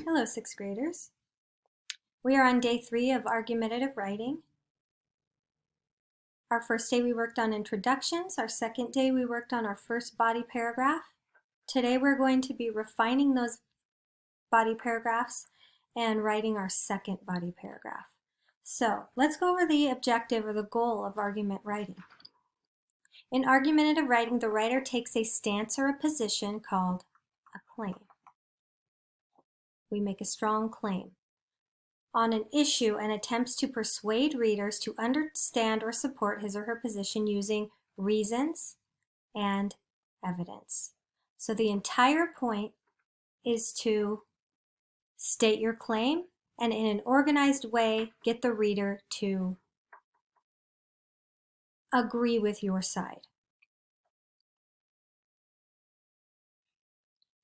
Hello, sixth graders. We are on day 3 of argumentative writing. Our first day we worked on introductions. Our second day we worked on our first body paragraph. Today we're going to be refining those body paragraphs and writing our second body paragraph. So let's go over the objective or the goal of argument writing. In argumentative writing, the writer takes a stance or a position called a claim. We make a strong claim on an issue and attempts to persuade readers to understand or support his or her position using reasons and evidence. So the entire point is to state your claim and in an organized way get the reader to agree with your side.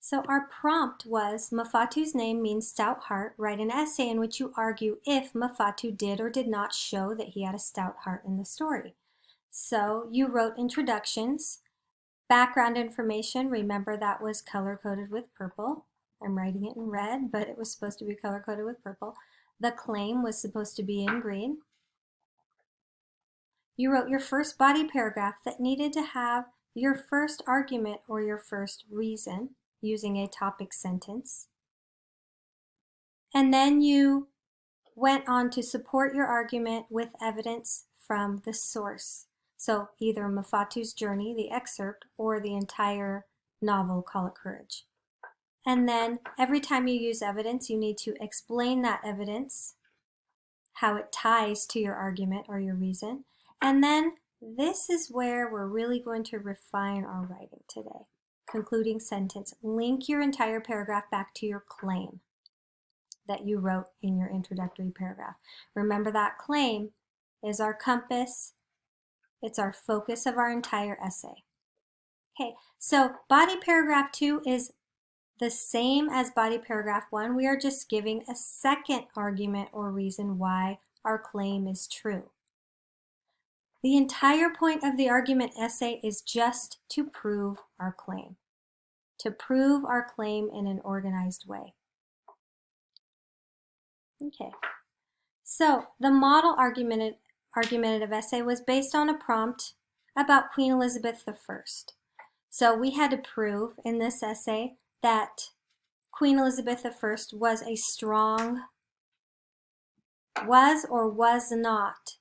So our prompt was, Mafatu's name means stout heart. Write an essay in which you argue if Mafatu did or did not show that he had a stout heart in the story. So you wrote introductions, background information. Remember that was color-coded with purple. I'm writing it in red, but it was supposed to be color-coded with purple. The claim was supposed to be in green. You wrote your first body paragraph that needed to have your first argument or your first reason using a topic sentence. And then you went on to support your argument with evidence from the source. So either Mafatu's journey, the excerpt, or the entire novel, Call It Courage. And then every time you use evidence, you need to explain that evidence, how it ties to your argument or your reason. And then this is where we're really going to refine our writing today. Concluding sentence. Link your entire paragraph back to your claim that you wrote in your introductory paragraph. Remember that claim is our compass. It's our focus of our entire essay. Okay, so body paragraph 2 is the same as body paragraph 1. We are just giving a second argument or reason why our claim is true. The entire point of the argument essay is just to prove our claim. To prove our claim in an organized way. Okay, so the model argumentative essay was based on a prompt about Queen Elizabeth I. So we had to prove in this essay that Queen Elizabeth I was or was not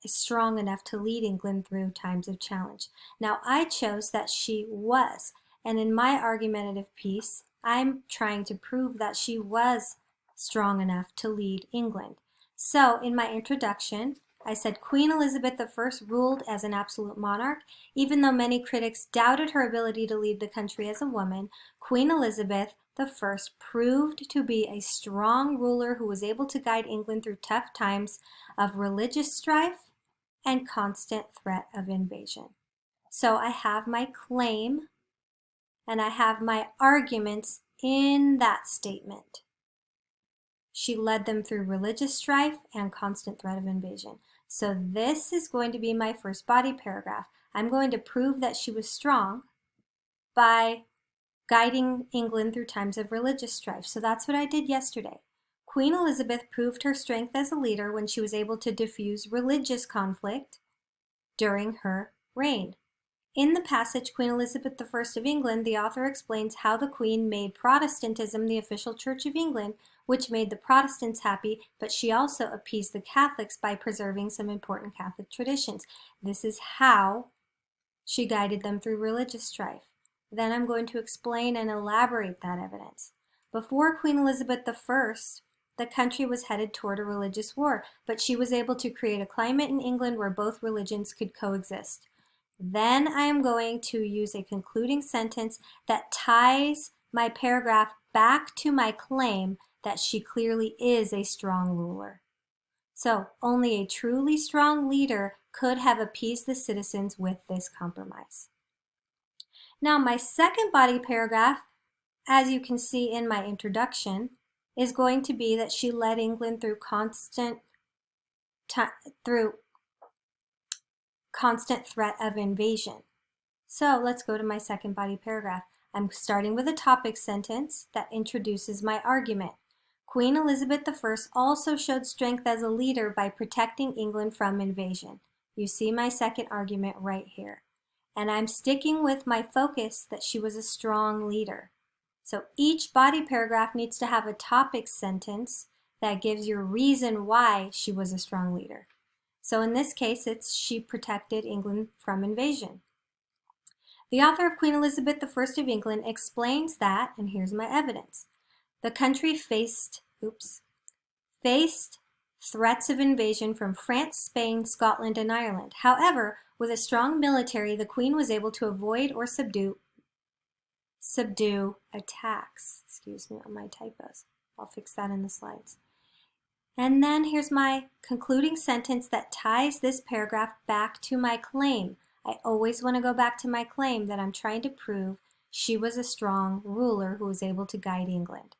strong enough to lead England through times of challenge. Now I chose that she was. And in my argumentative piece, I'm trying to prove that she was strong enough to lead England. So in my introduction, I said Queen Elizabeth I ruled as an absolute monarch. Even though many critics doubted her ability to lead the country as a woman, Queen Elizabeth I proved to be a strong ruler who was able to guide England through tough times of religious strife and constant threat of invasion. So I have my claim and I have my arguments in that statement. She led them through religious strife and constant threat of invasion. So this is going to be my first body paragraph. I'm going to prove that she was strong by guiding England through times of religious strife. So that's what I did yesterday. Queen Elizabeth proved her strength as a leader when she was able to diffuse religious conflict during her reign. In the passage, Queen Elizabeth I of England, the author explains how the Queen made Protestantism the official Church of England, which made the Protestants happy, but she also appeased the Catholics by preserving some important Catholic traditions. This is how she guided them through religious strife. Then I'm going to explain and elaborate that evidence. Before Queen Elizabeth I, the country was headed toward a religious war, but she was able to create a climate in England where both religions could coexist. Then I am going to use a concluding sentence that ties my paragraph back to my claim that she clearly is a strong ruler. So only a truly strong leader could have appeased the citizens with this compromise. Now my second body paragraph, as you can see in my introduction, is going to be that she led England through constant threat of invasion. So let's go to my second body paragraph. I'm starting with a topic sentence that introduces my argument. Queen Elizabeth I also showed strength as a leader by protecting England from invasion. You see my second argument right here. And I'm sticking with my focus that she was a strong leader. So each body paragraph needs to have a topic sentence that gives you a reason why she was a strong leader. So in this case, it's she protected England from invasion. The author of Queen Elizabeth I of England explains that, and here's my evidence, the country faced threats of invasion from France, Spain, Scotland, and Ireland. However, with a strong military, the Queen was able to avoid or subdue attacks. Excuse me on my typos. I'll fix that in the slides. And then here's my concluding sentence that ties this paragraph back to my claim. I always want to go back to my claim that I'm trying to prove she was a strong ruler who was able to guide England.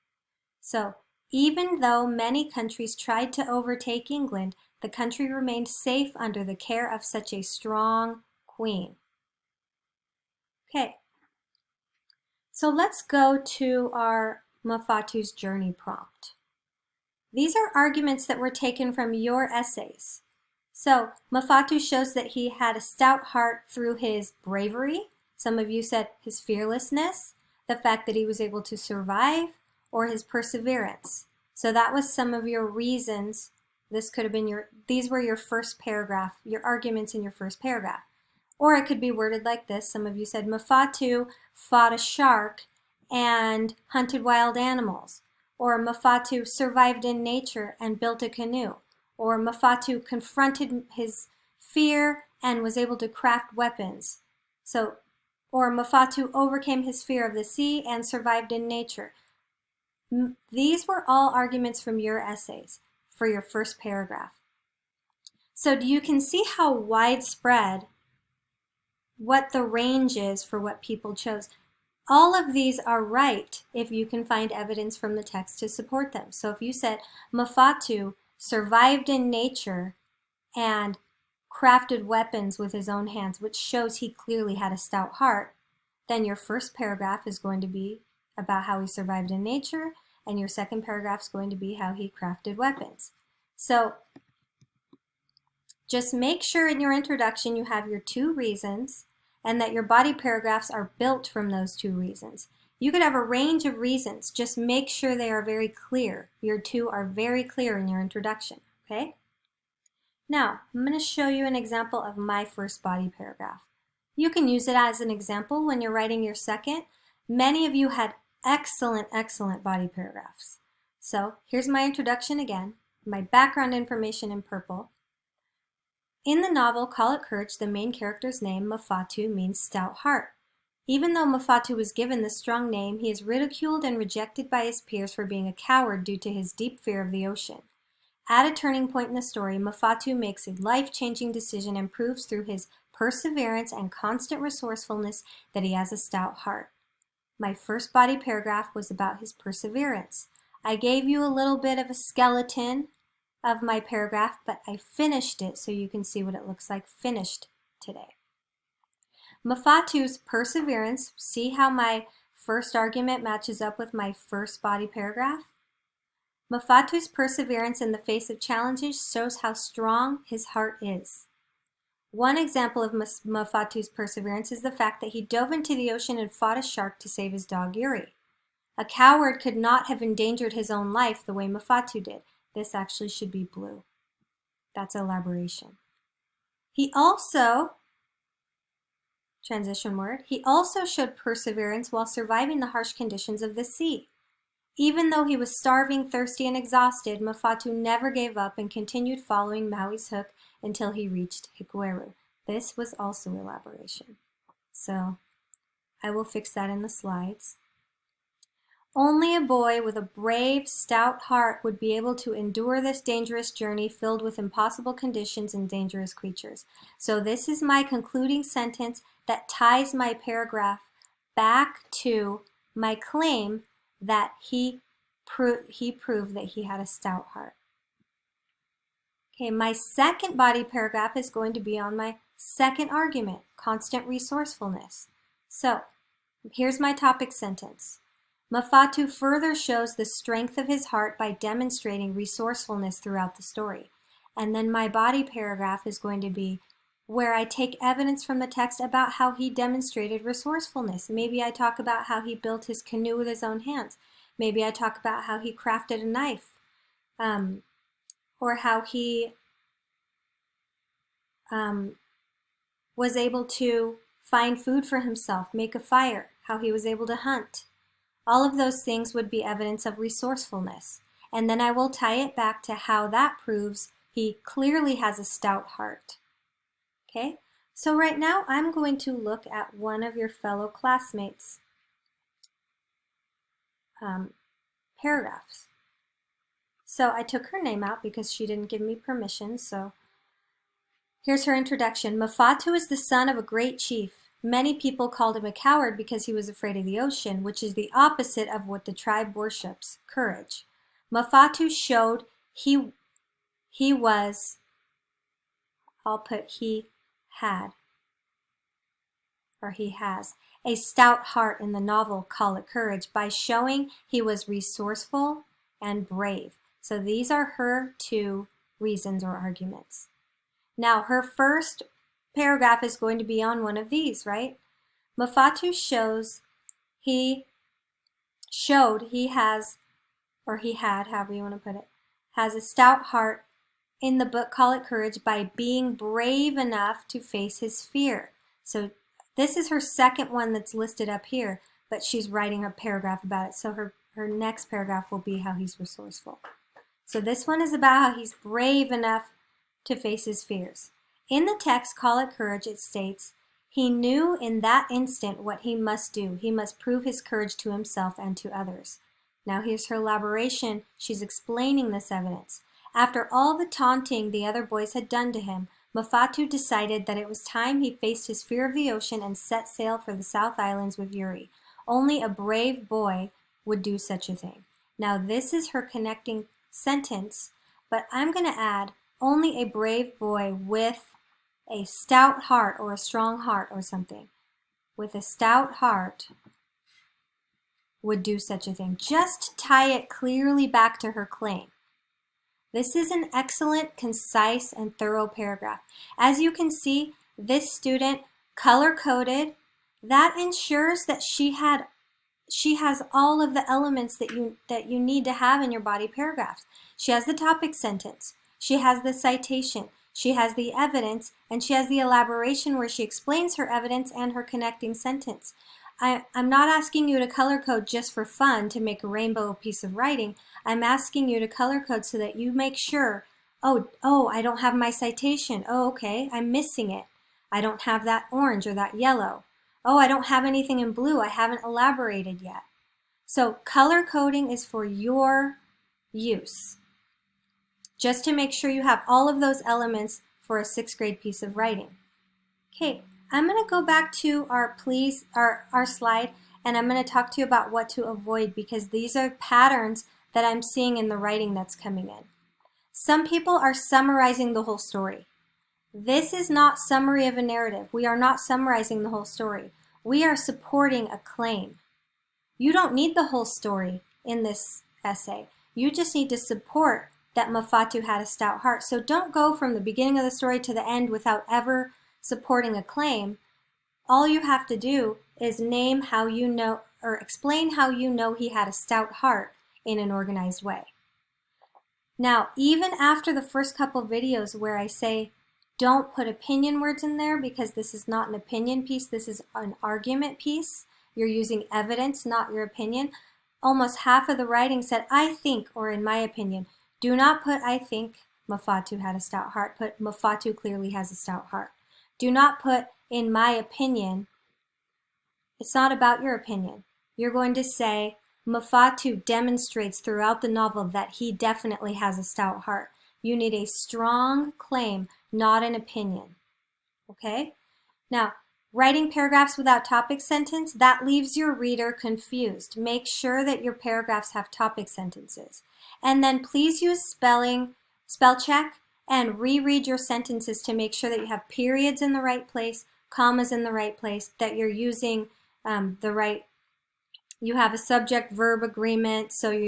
So, even though many countries tried to overtake England, the country remained safe under the care of such a strong queen. Okay, so let's go to our Mafatu's journey prompt. These are arguments that were taken from your essays. So, Mafatu shows that he had a stout heart through his bravery. Some of you said his fearlessness, the fact that he was able to survive, or his perseverance. So that was some of your reasons. This could have been these were your first paragraph, your arguments in your first paragraph. Or it could be worded like this. Some of you said Mafatu fought a shark and hunted wild animals. Or Mafatu survived in nature and built a canoe. Or Mafatu confronted his fear and was able to craft weapons. Or Mafatu overcame his fear of the sea and survived in nature. These were all arguments from your essays for your first paragraph. So you can see how widespread what the range is for what people chose. All of these are right if you can find evidence from the text to support them. So if you said Mafatu survived in nature and crafted weapons with his own hands, which shows he clearly had a stout heart, then your first paragraph is going to be about how he survived in nature, and your second paragraph is going to be how he crafted weapons. So just make sure in your introduction you have your two reasons and that your body paragraphs are built from those two reasons. You could have a range of reasons. Just make sure they are very clear. Your two are very clear in your introduction, okay? Now, I'm going to show you an example of my first body paragraph. You can use it as an example when you're writing your second. Many of you had excellent, excellent body paragraphs. So here's my introduction again, my background information in purple. In the novel Call It Courage, the main character's name, Mafatu, means stout heart. Even though Mafatu was given this strong name, he is ridiculed and rejected by his peers for being a coward due to his deep fear of the ocean. At a turning point in the story, Mafatu makes a life-changing decision and proves through his perseverance and constant resourcefulness that he has a stout heart. My first body paragraph was about his perseverance. I gave you a little bit of a skeleton of my paragraph, but I finished it so you can see what it looks like finished today. Mafatu's perseverance, see how my first argument matches up with my first body paragraph? Mafatu's perseverance in the face of challenges shows how strong his heart is. One example of Mafatu's perseverance is the fact that he dove into the ocean and fought a shark to save his dog Yuri. A coward could not have endangered his own life the way Mafatu did. This actually should be blue. That's elaboration. He also, transition word, he also showed perseverance while surviving the harsh conditions of the sea. Even though he was starving, thirsty, and exhausted, Mafatu never gave up and continued following Maui's hook until he reached Hikueru. This was also elaboration. So I will fix that in the slides. Only a boy with a brave, stout heart would be able to endure this dangerous journey filled with impossible conditions and dangerous creatures. So this is my concluding sentence that ties my paragraph back to my claim that he proved that he had a stout heart. Okay, my second body paragraph is going to be on my second argument, constant resourcefulness. So here's my topic sentence. Mafatu further shows the strength of his heart by demonstrating resourcefulness throughout the story. And then my body paragraph is going to be where I take evidence from the text about how he demonstrated resourcefulness. Maybe I talk about how he built his canoe with his own hands. Maybe I talk about how he crafted a knife, or how he was able to find food for himself, make a fire, how he was able to hunt. All of those things would be evidence of resourcefulness. And then I will tie it back to how that proves he clearly has a stout heart. Okay, so right now I'm going to look at one of your fellow classmates' paragraphs. So I took her name out because she didn't give me permission, so here's her introduction. Mafatu is the son of a great chief. Many people called him a coward because he was afraid of the ocean, which is the opposite of what the tribe worships, courage. Mafatu showed he was, I'll put he had, or he has, a stout heart in the novel Call It Courage by showing he was resourceful and brave. So these are her two reasons or arguments. Now her first paragraph is going to be on one of these, right? Mafatu he has, or he had, however you want to put it, has a stout heart in the book Call It Courage by being brave enough to face his fear. So this is her second one that's listed up here, but she's writing a paragraph about it. So her next paragraph will be how he's resourceful. So this one is about how he's brave enough to face his fears. In the text Call It Courage, it states, he knew in that instant what he must do. He must prove his courage to himself and to others. Now here's her elaboration. She's explaining this evidence. After all the taunting the other boys had done to him, Mafatu decided that it was time he faced his fear of the ocean and set sail for the South Islands with Yuri. Only a brave boy would do such a thing. Now this is her connecting sentence, but I'm going to add only a brave boy with a stout heart or a strong heart or something. With a stout heart would do such a thing. Just tie it clearly back to her claim. This is an excellent, concise, and thorough paragraph. As you can see, this student color-coded. That ensures that she has all of the elements that you need to have in your body paragraphs. She has the topic sentence. She has the citation. She has the evidence, and she has the elaboration where she explains her evidence and her connecting sentence. I'm not asking you to color code just for fun to make a rainbow piece of writing. I'm asking you to color code so that you make sure, oh, I don't have my citation. Oh, okay, I'm missing it. I don't have that orange or that yellow. Oh, I don't have anything in blue. I haven't elaborated yet. So color coding is for your use, just to make sure you have all of those elements for a 6th grade piece of writing. Okay. I'm going to go back to our slide, and I'm going to talk to you about what to avoid, because these are patterns that I'm seeing in the writing that's coming in. Some people are summarizing the whole story. This is not summary of a narrative. We are not summarizing the whole story. We are supporting a claim. You don't need the whole story in this essay. You just need to support that Mafatu had a stout heart. So don't go from the beginning of the story to the end without ever supporting a claim. All you have to do is name how you know, or explain how you know he had a stout heart in an organized way. Now, even after the first couple videos where I say don't put opinion words in there because this is not an opinion piece, this is an argument piece. You're using evidence, not your opinion. Almost half of the writing said I think, or in my opinion. Do not put I think Mafatu had a stout heart. Put Mafatu clearly has a stout heart. Do not put, in my opinion. It's not about your opinion. You're going to say, Mafatu demonstrates throughout the novel that he definitely has a stout heart. You need a strong claim, not an opinion. Okay? Now, writing paragraphs without topic sentence, that leaves your reader confused. Make sure that your paragraphs have topic sentences. And then please use spell check, and reread your sentences to make sure that you have periods in the right place, commas in the right place, that you're using the right you have a subject-verb agreement, so you